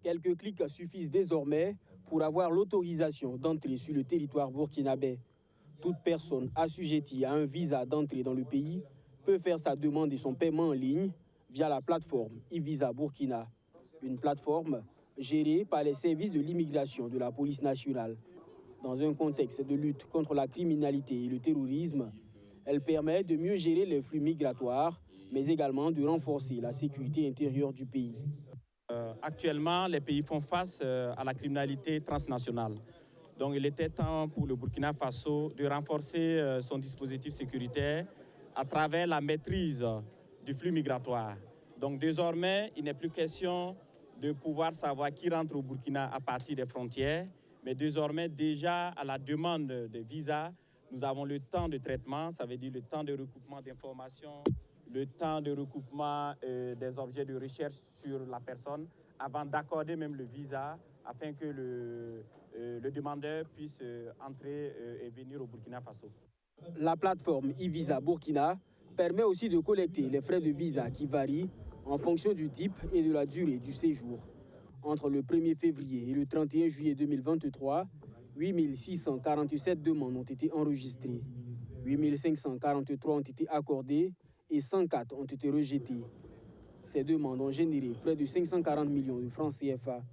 Quelques clics suffisent désormais pour avoir l'autorisation d'entrer sur le territoire burkinabé. Toute personne assujettie à un visa d'entrée dans le pays peut faire sa demande et son paiement en ligne via la plateforme e-Visa Burkina, une plateforme gérée par les services de l'immigration de la police nationale. Dans un contexte de lutte contre la criminalité et le terrorisme, elle permet de mieux gérer les flux migratoires, mais également de renforcer la sécurité intérieure du pays. Actuellement, les pays font face à la criminalité transnationale. Donc il était temps pour le Burkina Faso de renforcer son dispositif sécuritaire à travers la maîtrise du flux migratoire. Donc désormais, il n'est plus question de pouvoir savoir qui rentre au Burkina à partir des frontières, mais désormais déjà à la demande de visa, nous avons le temps de traitement, ça veut dire le temps de recoupement d'informations, le temps de recoupement des objets de recherche sur la personne avant d'accorder même le visa afin que le demandeur puisse entrer et venir au Burkina Faso. La plateforme e-Visa Burkina permet aussi de collecter les frais de visa qui varient en fonction du type et de la durée du séjour. Entre le 1er février et le 31 juillet 2023, 8 647 demandes ont été enregistrées. 8 543 ont été accordées et 104 ont été rejetées. Ces demandes ont généré près de 540 millions de francs CFA.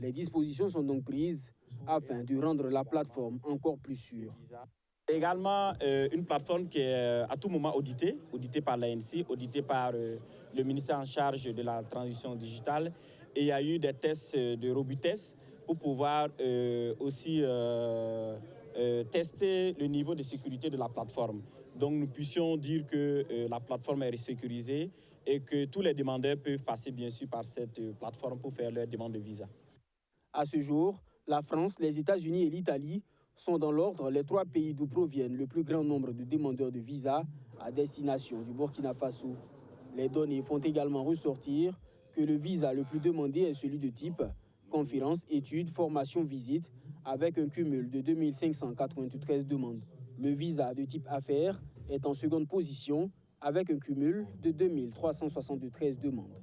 Les dispositions sont donc prises afin de rendre la plateforme encore plus sûre. Également une plateforme qui est à tout moment auditée par l'ANC, auditée par le ministère en charge de la transition digitale. Et il y a eu des tests de robustesse pour pouvoir aussi tester le niveau de sécurité de la plateforme. Donc nous puissions dire que la plateforme est sécurisée et que tous les demandeurs peuvent passer bien sûr par cette plateforme pour faire leur demande de visa. À ce jour, la France, les États-Unis et l'Italie sont dans l'ordre les 3 pays d'où proviennent le plus grand nombre de demandeurs de visa à destination du Burkina Faso. Les données font également ressortir que le visa le plus demandé est celui de type conférence, études, formation, visite, avec un cumul de 2593 demandes. Le visa de type affaires est en seconde position avec un cumul de 2373 demandes.